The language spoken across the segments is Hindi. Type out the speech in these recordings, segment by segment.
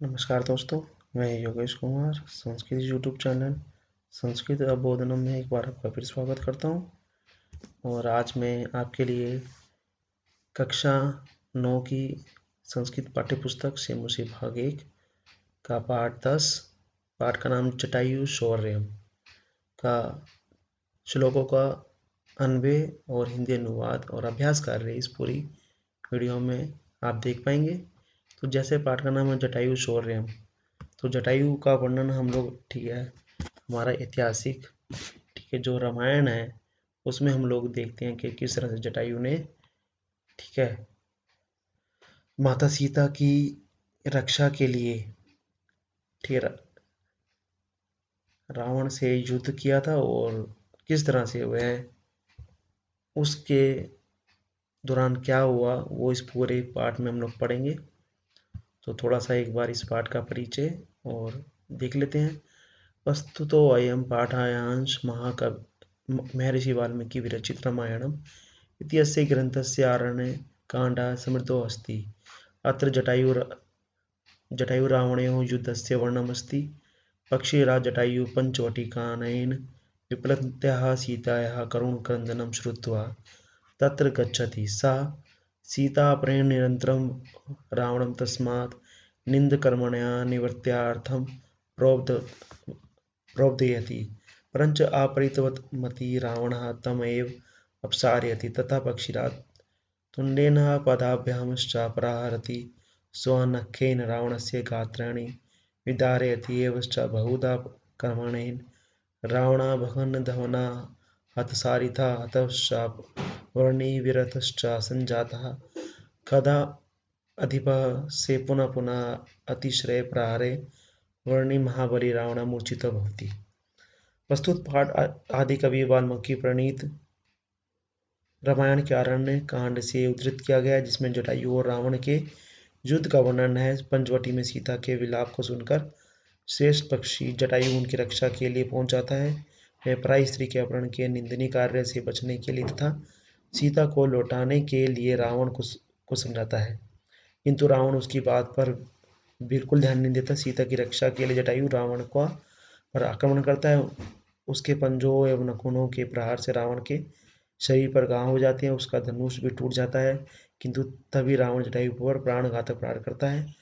नमस्कार दोस्तों, मैं योगेश कुमार संस्कृत यूट्यूब चैनल संस्कृत अबोधनम में एक बार आपका फिर स्वागत करता हूं। और आज मैं आपके लिए कक्षा 9 की संस्कृत पाठ्यपुस्तक से मुझे भाग 1 का पाठ 10, पाठ का नाम जटायु शौर्यम का श्लोकों का अन्वय और हिंदी अनुवाद और अभ्यास कार्य इस पूरी वीडियो में आप देख पाएंगे। तो जैसे पाठ का नाम है जटायु शौर्यम, तो जटायु का वर्णन हम लोग हमारा ऐतिहासिक जो रामायण है उसमें हम लोग देखते हैं कि किस तरह से जटायु ने माता सीता की रक्षा के लिए रावण से युद्ध किया था और किस तरह से वह उसके दौरान क्या हुआ वो इस पूरे पाठ में हम लोग पढ़ेंगे। तो थोड़ा सा एक बार इस पाठ का परिचय और देख लेते हैं। वस्तुतो अयं पाठायांश महर्षि वाल्मीकि विरचित रामायणम् इत्यस्य ग्रन्थस्य आरण्यकाण्डः समृद्धो अस्ति। अत्र जटायुरावणयोः युद्धस्य वर्णनमस्ति। पक्षीराज जटायुः पञ्चवटिकानयेन विप्लवत्याः सीतायाः करुणक्रन्दनं श्रुत्वा तत्र गच्छति। सा सीतापरेण निरन्तरं रावणं तस्मात् निन्दकर्मण्या निवृत्त्यार्थं प्रोद्यति, परञ्च अपरितवमति रावणः तमेव अपसारयति। तथा पक्षीराज तुण्डेन पादाभ्यामश्च प्रहरति, स्वनखेन रावणस्य गात्राणि विदारयति, एवञ्च बहुधा कर्मणेन रावणः हतसारिथा हतश्च वर्णिविरतश्च सञ्जातः। कदा अधिपः से पुनः पुनः अतिश्रय प्रहारे वर्णि महाबली रावण मूर्छितो भवति। प्रस्तुत पाठ आदि कवि वाल्मीकि प्रणीत रामायण के आरण्य कांड से उद्धृत किया गया, जिसमें जटायु और रावण के युद्ध का वर्णन है। पंचवटी में सीता के विलाप को सुनकर श्रेष्ठ पक्षी जटायु उनकी रक्षा के लिए पहुंच जाता है। वह पराई स्त्री के अपहरण के निंदनीय कार्य से बचने के लिए तथा सीता को लौटाने के लिए रावण को समझाता है, किंतु रावण उसकी बात पर बिल्कुल ध्यान नहीं देता। सीता की रक्षा के लिए जटायु रावण पर आक्रमण करता है। उसके पंजों एवं नखूनों के प्रहार से रावण के शरीर पर घाव हो जाते हैं, उसका धनुष भी टूट जाता है, किंतु तभी रावण जटायु पर प्राणघातक प्रहार करता है।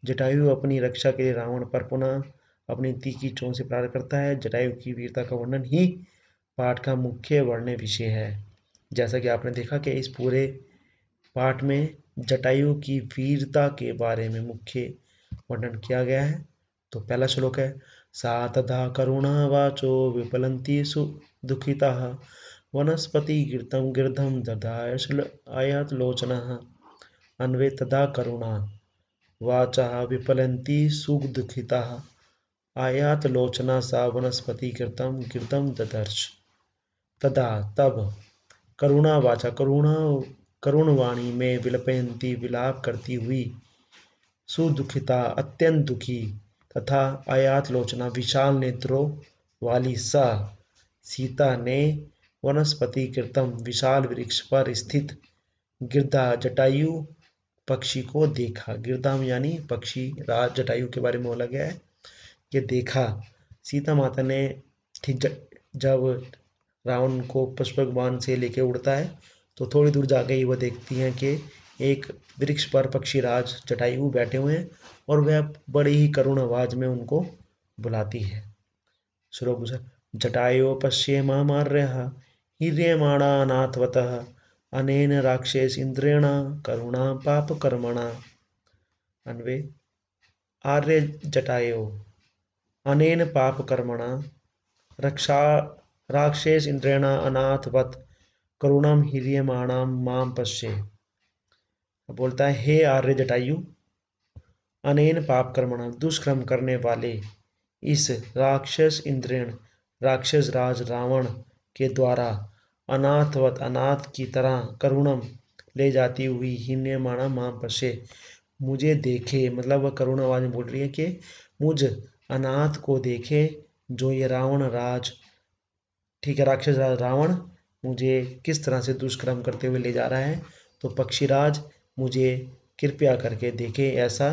जटायु अपनी रक्षा के लिए रावण पर पुनः अपनी तीखी चोंच से प्रहार करता है। जटायु की वीरता का वर्णन ही पाठ का मुख्य वर्ण्य विषय है। जैसा कि आपने देखा कि इस पूरे पाठ में जटायु की वीरता के बारे में मुख्य वर्णन किया गया है। तो पहला श्लोक है, सा तथा करुणा वाचो विपलन्ति दुखिताः वनस्पति गिरतं गिरधं दधायत लोचनः। अन्वे तदा करुणा वाचः विपलन्ति सुखदुखिताः आयात लोचना सा वनस्पति गिरतं गिरधं ददर्श। तदा तब करुणा वाचा करुण वाणी में विलपयंती विलाप करती हुई, सुदुखिता अत्यंत दुखी, तथा आयात लोचना विशाल नेत्रों वाली सा सीता ने वनस्पति कृतम विशाल वृक्ष पर स्थित गिरधा जटायु पक्षी को देखा। गिरधाम यानी पक्षी राज जटायु के बारे में बोला गया है। ये देखा सीता माता ने ठीक जब रावण को पुष्पक बाण से लेके उड़ता है तो थोड़ी दूर जाके ही वह देखती हैं कि एक वृक्ष पर पक्षीराज जटायु बैठे हुए हैं और वह बड़ी ही करुण आवाज में उनको बुलाती है। श्लोक जटायो पश्येमार्यः हीर्यमाणानाथवतः अनेन राक्षस इंद्रेण करुणा पाप कर्मणा। अन्वे आर्य जटायो अनेन पाप कर्मणा रक्षा राक्षस इंद्रेण अनाथवत करुणम हीर्यमाणाम माम पश्ये। बोलता है, हे आर्य जटायु, अनेन पाप कर्मणा दुष्कर्म करने वाले इस राक्षस इंद्रेण राक्षस राज रावण के द्वारा अनाथवत अनाथ की तरह करुणम ले जाती हुई हीर्यमाणा माम पश्ये मुझे देखे। मतलब वह करुण आवाज में बोल रही है कि मुझ अनाथ को देखे जो ये रावण राज राक्षस राज रावण मुझे किस तरह से दुष्कर्म करते हुए ले जा रहा है। तो पक्षीराज मुझे कृपया करके देखे, ऐसा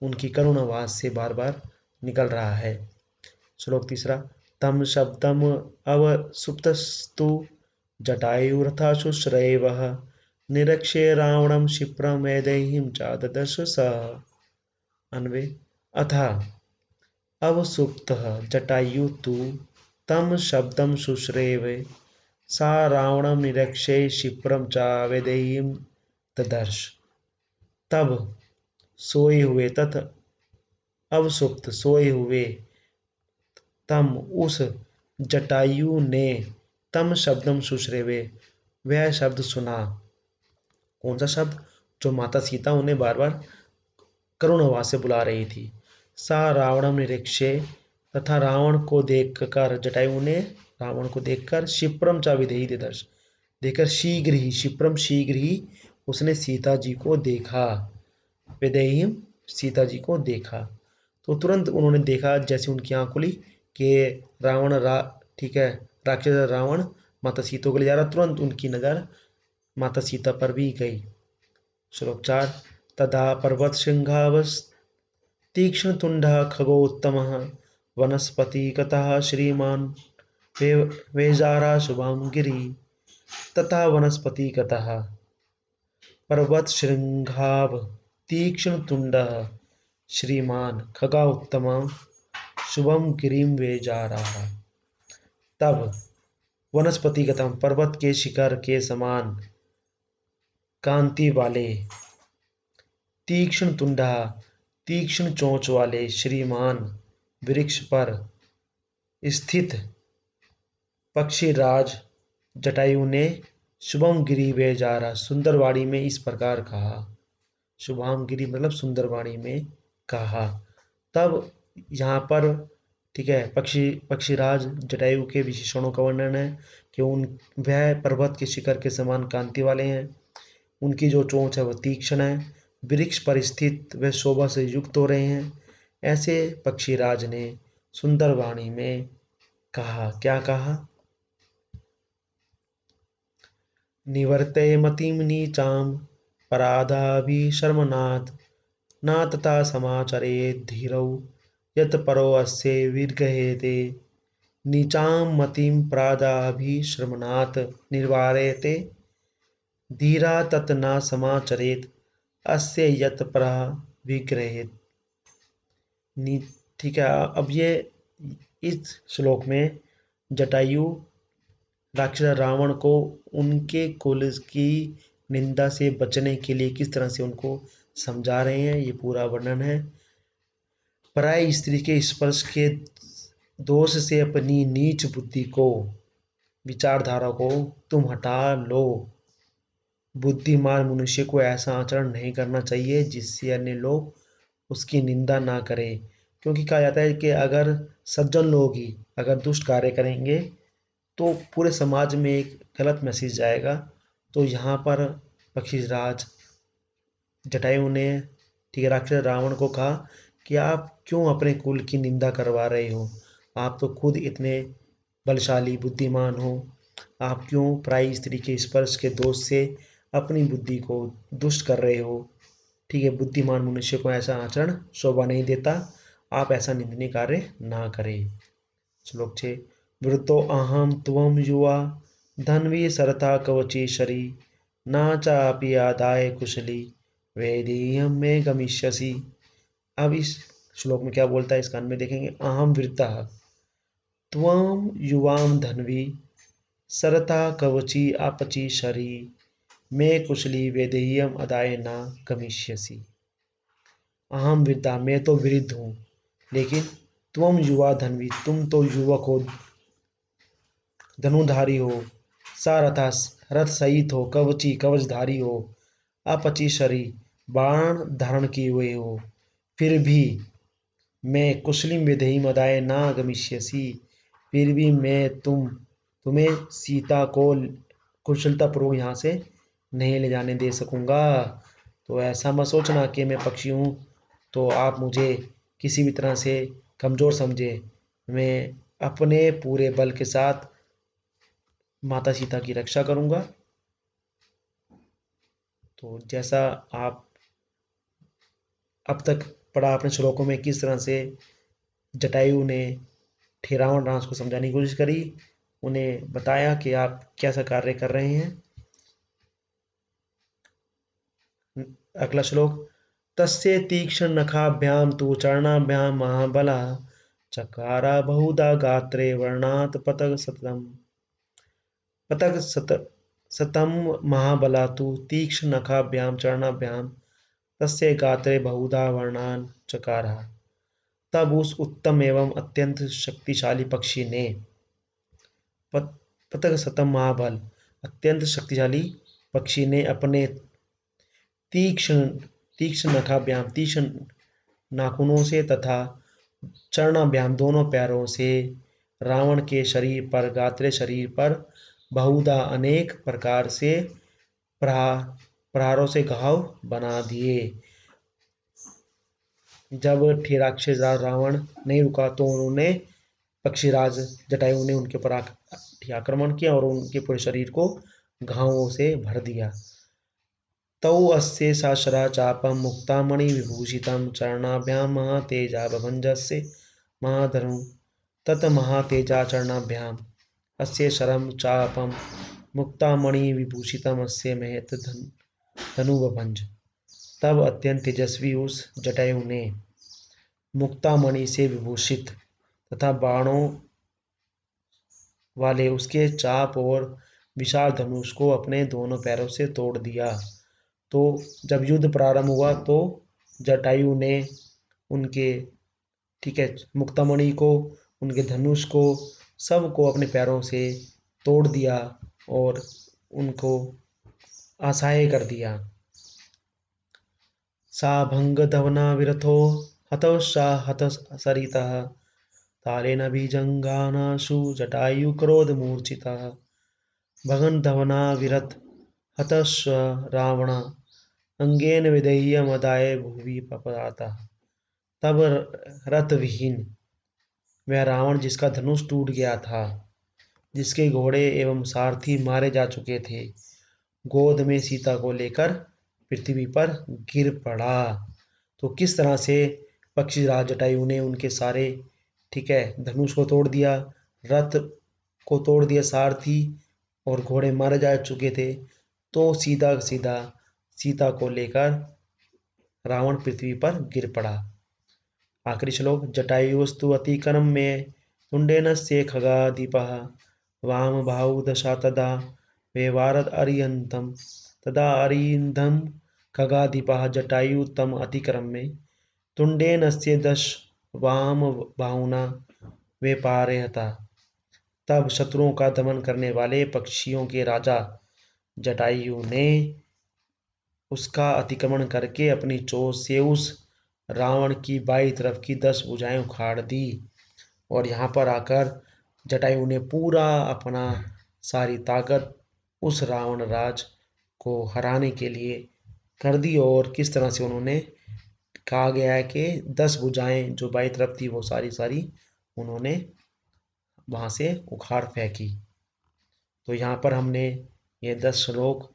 उनकी करुण आवाज से बार बार निकल रहा है। श्लोक तीसरा। तम शब्दम अवसुप्तस्तु जटायुरथा शुश्रैवः निरक्षे रावणं क्षिप्रं वैदेहीं चाददश सः। अन्वे। अथा अवसुप्तः जटायु तु तम शब्दं शुश्रेवे सा रावणं निरक्षे क्षिप्रं च वैदेहीं ददर्श। तब सोए हुए तथ अवसुप्त सोए हुए तम उस जटायु ने तम शब्दम शुश्रेवे वह शब्द सुना। कौन सा शब्द? जो माता सीता उन्हें बार बार करुण आवाज से बुला रही थी। सा रावणम निरीक्षे तथा रावण को देखकर जटायु ने रावण को देखकर क्षिप्रम चा विधेयी ददर्श देखकर शीघ्र ही उसने सीता जी को देखा। विदेहीम सीता जी को देखा तो तुरंत उन्होंने देखा जैसे उनकी आंख खुली कि रावण ठीक है राक्षस रावण माता सीता को ले जा रहा। तुरंत उनकी नजर माता सीता पर भी गई। श्लोक 4। तदा पर्वत श्रृंगावस तीक्ष्ण तुंड खगोत्तमः वनस्पतिगतः श्रीमान् वेजारा शुभां गिरि। तथा वनस्पतिगतः पर्वत श्रृंगाव तीक्ष्ण तुंड श्रीमान खगा उत्तम शुभम गिरिम वेजारः। तब वनस्पतिगतम पर्वत के शिखर के समान कांति वाले तीक्ष्ण तुंडा तीक्ष्ण चोंच वाले श्रीमान वृक्ष पर स्थित पक्षीराज जटायु ने शुभम गिरि वेजारा सुंदरवाणी में इस प्रकार कहा। शुभाम गिरि मतलब सुंदरवाणी में कहा। तब यहाँ पर ठीक है पक्षीराज जटायु के विशेषणों का वर्णन है कि वह पर्वत के शिखर के समान कांति वाले हैं। उनकी जो चोंच है वह तीक्ष्ण है। वृक्ष पर स्थित वे शोभा से युक्त हो रहे हैं। ऐसे पक्षीराज ने सुंदर वाणी में कहा। क्या कहा? निवर्ते मतिम नीचाम पराधाभिशर्मणात् न तथा समाचरेत् धीरौ यत् परो अस्य विर्गहेते। नीचां मतिं पराधाभिशर्मणात् निर्वारेते धीरा तत् न समाचरेत् अस्य यत् परः विग्रहेत। ठीक है। अब ये इस श्लोक में जटायु राक्षस रावण को उनके कुल की निंदा से बचने के लिए किस तरह से उनको समझा रहे हैं, ये पूरा वर्णन है। पराय स्त्री के स्पर्श के दोष से अपनी नीच बुद्धि को विचारधारा को तुम हटा लो। बुद्धिमान मनुष्य को ऐसा आचरण नहीं करना चाहिए जिससे अन्य लोग उसकी निंदा ना करें, क्योंकि कहा जाता है कि अगर सज्जन लोग ही अगर दुष्ट कार्य करेंगे तो पूरे समाज में एक गलत मैसेज जाएगा। तो यहाँ पर पक्षीराज जटायु ने ठीक है राक्षस रावण को कहा कि आप क्यों अपने कुल की निंदा करवा रहे हो? आप तो खुद इतने बलशाली बुद्धिमान हो। आप क्यों पराई स्त्री के स्पर्श के दोष से अपनी बुद्धि को दुष्ट कर रहे हो? ठीक है, बुद्धिमान मनुष्य को ऐसा आचरण शोभा नहीं देता। आप ऐसा निंदनीय कार्य ना करें। श्लोक 6। वृतो अहम त्वम युवा धन्वी सरथा कवची शरी न चापि आदाय कुशली वेदीयम में गमिष्यसि। अब इस श्लोक में क्या बोलता है इस कान में देखेंगे। अहम वृद्धा त्वम युवाम धन्वी सरथा कवची अपची शरी मैं कुशली वेदेयम अदाय न गमिष्यसि। अहम वृद्धा मैं तो वृद्ध हूँ, लेकिन तुम युवा धन्वी तुम तो युवक हो, धनुधारी हो, सारथा रथ सहित हो, कवची कवचधारी हो, अपची शरी बाण धारण किए हुए हो, फिर भी मैं कुशलिम विधेयी मदाय ना गमिष्यसि फिर भी मैं तुम्हें सीता को कुशलतापूर्वक यहाँ से नहीं ले जाने दे सकूंगा। तो ऐसा मत सोचना कि मैं पक्षी हूँ तो आप मुझे किसी भी तरह से कमजोर समझे। मैं अपने पूरे बल के साथ माता सीता की रक्षा करूंगा। तो जैसा आप अब तक पढ़ा अपने श्लोकों में किस तरह से जटायु ने रावण राज को समझाने की कोशिश करी, उन्हें बताया कि आप कैसा कार्य कर रहे हैं। अगला श्लोक, तस्य तीक्ष्ण नखाभ्याम तु चरणाभ्याम महाबला चकारा बहुधा गात्रे वर्णात पतक सतम महाबला तु तीक्ष्ण नखाभ्याम चरणाभ्याम तस्य गात्रे बहुधा वर्णान चकारा। तब उस उत्तम एवं अत्यंत शक्तिशाली पक्षी ने पतक सतम महाबल अत्यंत शक्तिशाली पक्षी ने अपने तीक्ष्ण तीक्ष्ण नखाभ्याम तीक्ष्ण नाखूनों से तथा चरणाभ्याम दोनों पैरों से रावण के शरीर पर गात्रे शरीर पर बहुधा अनेक प्रकार से प्रहारों से घाव बना दिए। जब राक्षस रावण नहीं रुका तो उन्होंने पक्षीराज जटायु ने उनके ऊपर आक्रमण किया और उनके पूरे शरीर को घावों से भर दिया। तौ अस्य सहस्रा चापम मुक्तामणि विभूषितं चरणाभ्यां महातेजा बभंजस्य महाधनु तत महातेजा चरणाभ्याम अस्य शरम चापम मुक्तामणि विभूषितम अस्य महत धनु बभंज। तब अत्यंत तेजस्वी उस जटायु ने मुक्तामणि से विभूषित तथा बाणों वाले उसके चाप और विशाल धनुष को अपने दोनों पैरों से तोड़ दिया। तो जब युद्ध प्रारंभ हुआ तो जटायु ने उनके मुक्तामणि को, उनके धनुष को, सबको अपने पैरों से तोड़ दिया और उनको असहाय कर दिया। सा भंग धवना विरथो हतोषा हत सरितः तालेन बीजंगानाशु जटायु क्रोध मूर्छितः भगन धवना विरथ हतश्व रावण अंगेन विदेह्य मदाय भुवि पपाता। तब रथ विहीन वह रावण जिसका धनुष टूट गया था, जिसके घोड़े एवं सारथी मारे जा चुके थे, गोद में सीता को लेकर पृथ्वी पर गिर पड़ा। तो किस तरह से पक्षीराज जटायु ने उनके सारे धनुष को तोड़ दिया, रथ को तोड़ दिया, सारथी और घोड़े मारे जा चुके थे। तो सीधा सीधा सीता को लेकर रावण पृथ्वी पर गिर पड़ा। आखिरी श्लोक, जटायुस्तु अतिक्रम में तुंडेन से खगादीपः वाम बाहु दशा तदा व्यवारद अरियंतम तदा अरिंदम खगादीपः जटायु तम अतिक्रम में तुंडेन से दश वाम बाहुना वेपारयता। तब शत्रुओं का दमन करने वाले पक्षियों के राजा जटायु ने उसका अतिक्रमण करके अपनी चोंच से उस रावण की बाईं तरफ की 10 भुजाएं उखाड़ दी। और यहाँ पर आकर जटायु ने पूरा अपना सारी ताकत उस रावण राज को हराने के लिए कर दी। और किस तरह से उन्होंने कहा गया है कि 10 भुजाएं जो बाईं तरफ थी वो सारी उन्होंने वहां से उखाड़ फेंकी। तो यहाँ पर हमने ये 10 श्लोक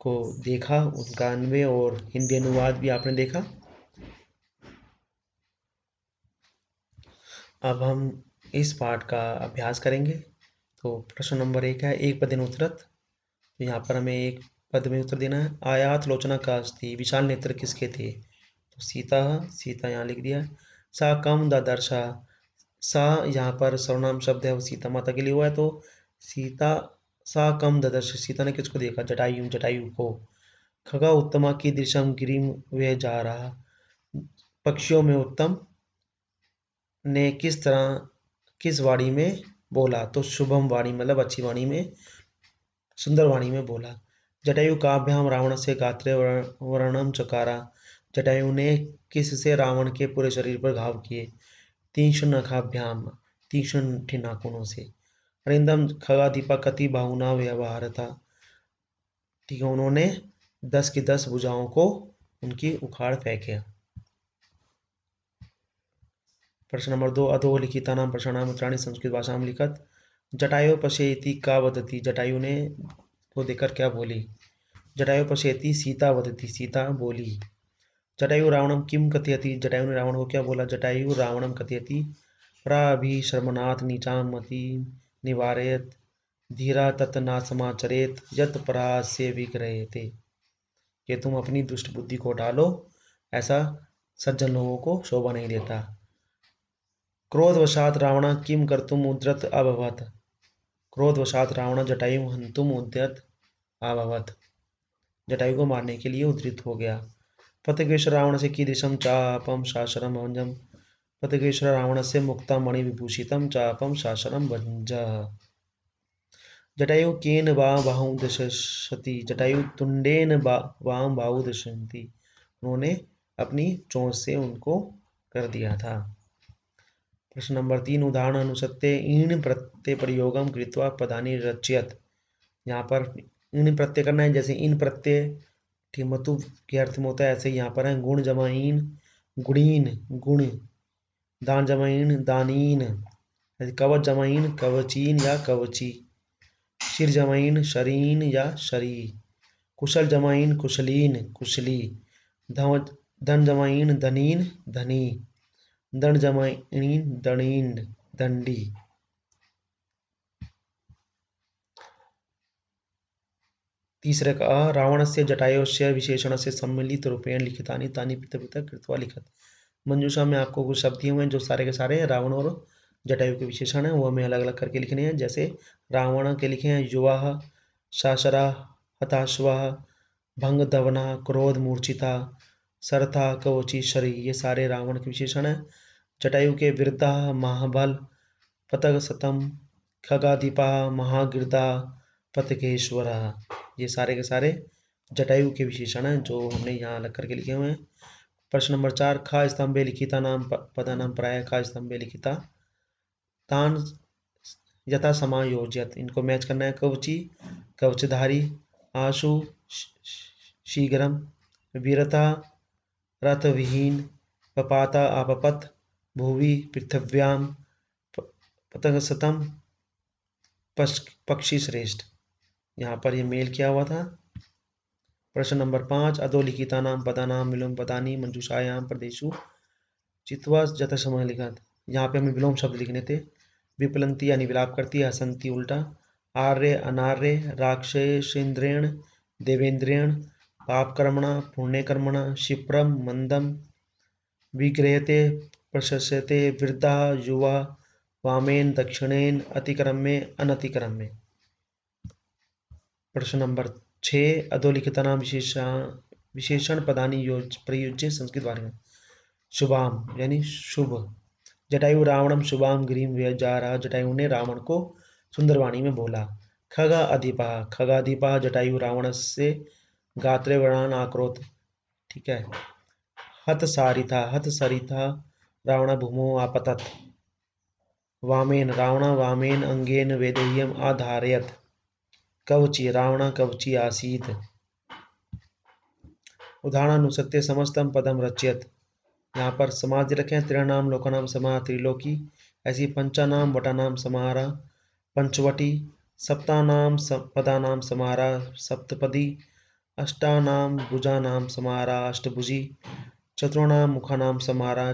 को देखा, उनका अन्वय और हिंदी अनुवाद भी आपने देखा। अब हम इस पाठ का अभ्यास करेंगे। तो प्रश्न नंबर 1 है, एक पदेन उत्तरत। तो यहाँ पर हमें एक पद में उत्तर देना है। आयात लोचना का अस्ति, विशाल नेत्र किसके थे? तो सीता यहाँ लिख दिया। सा कम ददर्शा, सा यहाँ पर सर्वनाम शब्द है, वो सीता माता के लिए हुआ है। तो सीता सा कम ददर्श, सीता ने किसको देखा? जटायु को। खगा उत्तमा की दिशम गिरिम वह जा रहा, पक्षियों में उत्तम ने किस वाणी में बोला? तो शुभम वाणी मतलब अच्छी वाणी में, सुंदर वाणी में बोला। जटायु काभ्याम रावण से गात्रे वर्णम चकारा, जटायु ने किस से रावण के पूरे शरीर पर घाव किए? तीक्ष्ण नखाभ्याम, तीक्ष्ण नाखूनों से। अरिंदम खगादीपा कति बाहुना व्यवहार था, ठीक है, उन्होंने 10 की 10 भुजाओं को उनकी उखाड़ फेंके। प्रश्न नंबर 2, अधो लिखिता नाम प्रश्नाम उत्तराणि संस्कृत भाषा में लिखत। जटायु पश्येति का वदति, जटायु ने को देखकर क्या बोली? जटायु पश्येति सीता वदति, सीता बोली। जटायु रावणम किम कथयति, जटायु ने रावण को क्या बोला? जटायु रावणम कथयति प्राभिशर्मनाथ नीचाम मति निवारयत धीरा तत् ना समाचरेत यत परास्य विग्रहते, कि तुम अपनी दुष्ट बुद्धि को डालो, ऐसा सज्जन लोगों को शोभा नहीं देता। क्रोधवशात रावण किम कर्तुम उद्यत अभवत, क्रोधवशात रावण जटायु हंतुम उद्यत अभवत, जटायु को मारने के लिए उद्धृत हो गया। पथकेश्वर रावण से कीदृशम चापम शासनम भंजम, पथकेश्वर रावण से मुक्ता मणि विभूषितम चापम शासनम भंज। जटायु केन वा बाहु दशति, जटायु तुंडेन वाम बाहु दशंति, उन्होंने अपनी चोंच से उनको कर दिया था। प्रश्न नंबर 3, उदाहरण अनुसत्ते ईण प्रत्यय प्रयोगम कृत्वा पदानि रचयत, यहाँ पर ईण प्रत्यय करना है, जैसे इन प्रत्यय ठीक मतु के अर्थ में होता है, ऐसे यहाँ पर है गुण जमा ईन गुणीन गुण, दान जमा ईन दानीन, कवच जमा ईन कवचीन या कवची, शिर जमा ईन शरीन या शरी, कुशल जमा ईन कुशलीन कुशली, धन जमा ईन धनीन धनी, दंड जमा ईन दणीन दंडी। तीसरे का रावण से जटायुस्य विशेषण से सम्मिलित रूपेण लिखितानि तानि पृथक पृथक कृत्वा लिखत। मंजूषा में आपको कुछ शब्द दिए हुए हैं जो सारे के सारे रावण और जटायु के विशेषण हैं, वो हमें अलग अलग करके लिखने हैं। जैसे रावण के लिखे हैं युवा, शासरा, हताश्वा, भंग दवना, क्रोध मूर्छिता, सरथा, कवची, शरी, ये सारे रावण के विशेषण हैं। जटायु के वृद्धा, महाबल, पतग सतम, खगादीपा, महागिरदा, पतकेश्वर, ये सारे के सारे जटायु के विशेषण हैं जो हमने यहाँ अलग करके लिखे हुए हैं। प्रश्न नंबर 4, खा स्तंभे लिखिता नाम पदा नाम प्राय खा स्तंभे लिखिता तान यथा समायोजित, इनको मैच करना है। कवची कवचधारी, आशु शीघ्रम, वीरता रथविहीन, पपाता आपपत, भुवि पृथिव्याम, पतंगसतम पक्षी श्रेष्ठ, यहाँ पर ये मेल किया हुआ था। प्रश्न नंबर 5, अधोलिखिता नाम पदानाम विलोम पदानी मंजूषायाम प्रदेशु चित्वा जथा समय लिखा था, यहाँ पे हमें विलोम शब्द लिखने थे। विपलंती यानी विलाप करती है, हसंती उल्टा, आर्य अनार्य, राक्षसेन्द्रेण देवेंद्रेण, पापकर्मणा पुण्यकर्मणा, क्षिप्रम मंदम, विग्रहते प्रशस्यते, वृद्धा युवा, वामेन दक्षिणेन, अतिक्रम्य अनतिक्रम्य। प्रश्न नंबर 6, अधोलिखितानां विशेषण पदानि प्रयुज्य संस्कृत वाक्य। शुभाम यानी शुभ, जटायु रावणम शुभाम गिरिम व्यजारा, जटायु ने रावण को सुंदरवाणी में बोला। खगा अधिपा, खगाधिपा जटायु रावण से गात्रे वर्णान आक्रोत, ठीक है। हत सारिथा, हत सरिथा रावण भूमो आपतत, वामेन रावण वामेन अंगेन वेदेयम आधारयत, कवची रावण कवची आसीत। उदाहरणानुसत्य समस्तम पदम रच्यत, यहाँ पर समाज रखे हैं। त्रिणाम लोकानाम समाह त्रिलोकी, ऐसी पंचानाम वटानाम समाहारा पंचवटी, सप्तानाम पदानाम समाहारा सप्तपदी, अष्टानाम भुजानाम समाहारा अष्टभुजी, चतुर्णाम मुखानाम समाहारा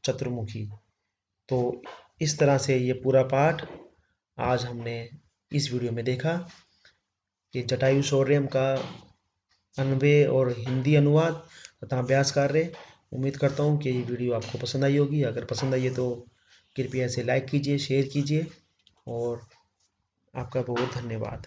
चतुर्मुखी। तो इस तरह से ये पूरा पाठ आज हमने इस वीडियो में देखा कि जटायु शौर्यम का अन्वय और हिंदी अनुवाद तथा अभ्यास कार्य। उम्मीद करता हूँ कि ये वीडियो आपको पसंद आई होगी। अगर पसंद आई है तो कृपया इसे लाइक कीजिए, शेयर कीजिए और आपका बहुत धन्यवाद।